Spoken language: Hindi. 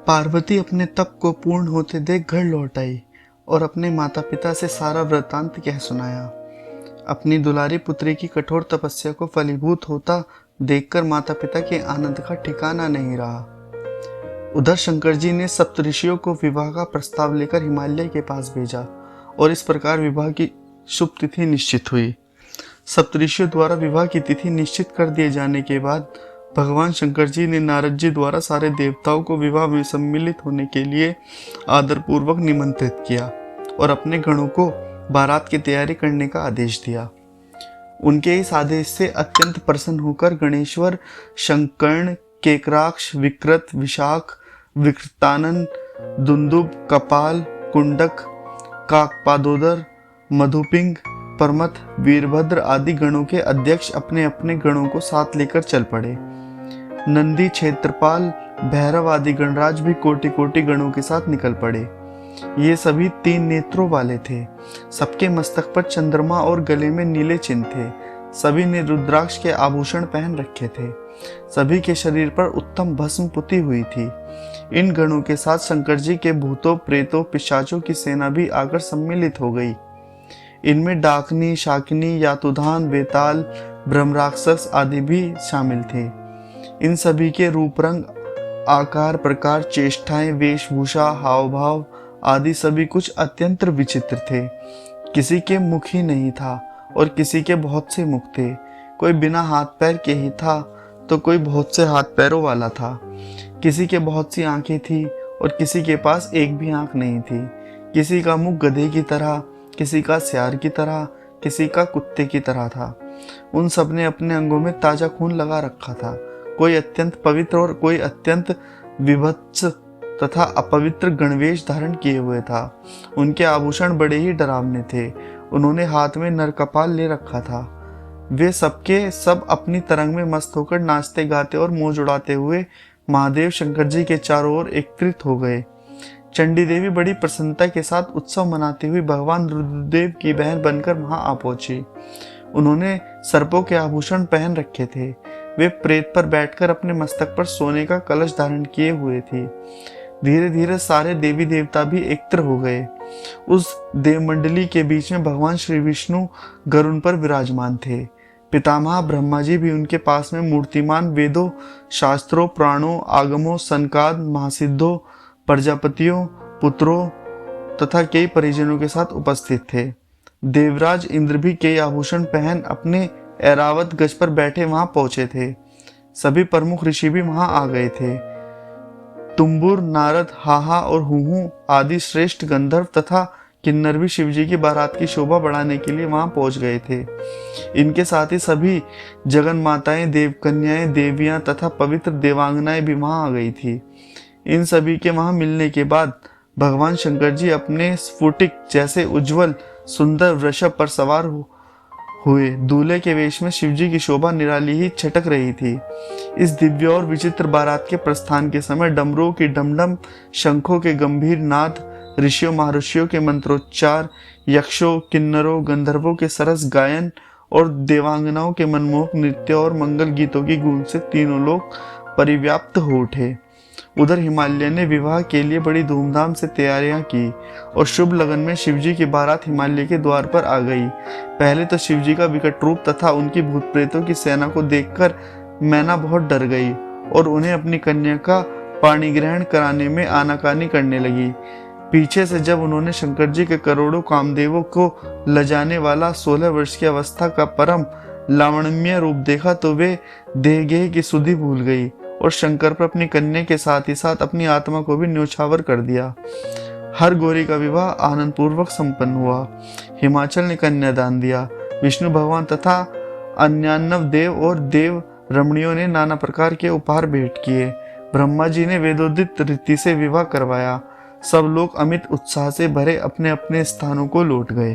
पार्वती अपने तप को पूर्ण होते देख घर लौट आई और अपने माता पिता से सारा वृत्तांत कह सुनाया। अपनी दुलारी पुत्री की कठोर तपस्या को फलीभूत होता देखकर माता पिता के आनंद का ठिकाना नहीं रहा। उधर शंकर जी ने सप्तऋषियों को विवाह का प्रस्ताव लेकर हिमालय के पास भेजा और इस प्रकार विवाह की शुभ तिथि निश्चित हुई। सप्तऋषियों द्वारा विवाह की तिथि निश्चित कर दिए जाने के बाद भगवान शंकर जी ने नारद जी द्वारा सारे देवताओं को विवाह में सम्मिलित होने के लिए आदरपूर्वक निमंत्रित किया और अपने गणों को बारात की तैयारी करने का आदेश दिया। उनके इस आदेश से अत्यंत प्रसन्न होकर गणेश्वर, शंकर्ण, केकराक्ष, विकृत, विशाख, विकृतानन, दुंदुब, कपाल, कुंडक, काकपादोदर, मधुपिंग, परमथ, वीरभद्र आदि गणों के अध्यक्ष अपने अपने गणों को साथ लेकर चल पड़े। नंदी, क्षेत्रपाल, भैरव आदि गणराज भी कोटि कोटि गणों के साथ निकल पड़े। ये सभी 3 नेत्रों वाले थे। सबके मस्तक पर चंद्रमा और गले में नीले चिन्ह थे। सभी ने रुद्राक्ष के आभूषण पहन रखे थे। सभी के शरीर पर उत्तम भस्म पुती हुई थी। इन गणों के साथ शंकर जी के भूतों, प्रेतों, पिशाचों की सेना भी आकर सम्मिलित हो गई। इनमें डाकनी, शाकिनी, यातुधान, बेताल, ब्रह्मराक्षस आदि भी शामिल थे। इन सभी के रूप, रंग, आकार, प्रकार, चेष्टाएं, वेशभूषा, हाव भाव आदि सभी कुछ अत्यंत विचित्र थे। किसी के मुख ही नहीं था और किसी के बहुत से मुख थे। कोई बिना हाथ पैर के ही था तो कोई बहुत से हाथ पैरों वाला था। किसी के बहुत सी आंखें थी और किसी के पास एक भी आंख नहीं थी। किसी का मुख गधे की तरह, किसी का सियार की तरह, किसी का कुत्ते की तरह था। उन सब ने अपने अंगों में ताजा खून लगा रखा था। कोई अत्यंत पवित्र और कोई अत्यंत विभत्स तथा अपवित्र गणवेश धारण किए हुए था। उनके आभूषण बड़े ही डरावने थे। उन्होंने हाथ में नरकपाल ले रखा था। वे सबके सब अपनी तरंग में मस्त होकर नाचते गाते और मौज उड़ाते हुए महादेव शंकर जी के चारों ओर एकत्रित हो गए। चंडी देवी बड़ी प्रसन्नता के साथ उत्सव मनाती हुई भगवान रुद्रदेव की बहन बनकर वहां आ पहुंची। उन्होंने सर्पों के आभूषण पहन रखे थे। वे प्रेत पर बैठकर अपने मस्तक पर सोने का कलश धारण किए हुए थे। धीरे धीरे सारे देवी देवता भी एकत्र हो गए। उस देवमंडली के बीच में भगवान श्री विष्णु गरुड़ पर विराजमान थे। पितामह ब्रह्मा जी भी उनके पास में मूर्तिमान वेदों, शास्त्रों, पुराणों, आगमों, सनकाद, महासिद्धों, प्रजापतियों, पुत्रों तथा कई परिजनों के साथ उपस्थित थे। देवराज इंद्र भी कई आभूषण पहन अपने ऐरावत गज पर बैठे वहां पहुंचे थे। सभी प्रमुख ऋषि भी वहां आ गए थे। तुम्बुर, नारद, हाहा और हुहू आदि श्रेष्ठ गंधर्व तथा किन्नर भी शिवजी की बारात की शोभा बढ़ाने के लिए वहां पहुंच गए थे। इनके साथ ही सभी जगन माताएं, देवकन्याएं, देवियां तथा पवित्र देवांगनाएं भी वहां आ गई थी। इन सभी के वहां मिलने के बाद भगवान शंकर जी अपने स्फुटिक जैसे उज्जवल सुंदर वृषभ पर सवार हुए। दूल्हे के वेश में शिवजी की शोभा निराली ही छटक रही थी। इस दिव्य और विचित्र बारात के प्रस्थान के समय डमरुओं की डमडम, शंखों के गंभीर नाद, ऋषियों महर्षियों के मंत्रोच्चार, यक्षों, किन्नरों, गंधर्वों के सरस गायन और देवांगनाओं के मनमोहक नृत्य और मंगल गीतों की गूंज से तीनों लोग परिव्याप्त हो उठे। उधर हिमालय ने विवाह के लिए बड़ी धूमधाम से तैयारियां की और शुभ लगन में शिवजी की बारात हिमालय के द्वार पर आ गई। पहले तो शिवजी का विकट रूप तथा उनकी भूत प्रेतों की सेना को देखकर मैना बहुत डर गई और उन्हें अपनी कन्या का पाणी ग्रहण कराने में आनाकानी करने लगी। पीछे से जब उन्होंने शंकर जी के करोड़ों कामदेवों को लजाने वाला 16 वर्ष की अवस्था का परम लावण्य रूप देखा तो वे देहगेह की सुधि भूल गई और शंकर पर अपनी कन्या के साथ ही साथ अपनी आत्मा को भी न्योछावर कर दिया। हर गौरी का विवाह आनंद पूर्वक संपन्न हुआ। हिमाचल ने कन्यादान दिया। विष्णु भगवान तथा अन्यान्नव देव और देव रमणियों ने नाना प्रकार के उपहार भेंट किए। ब्रह्मा जी ने वेदोदित रीति से विवाह करवाया। सब लोग अमित उत्साह से भरे अपने अपने स्थानों को लौट गए।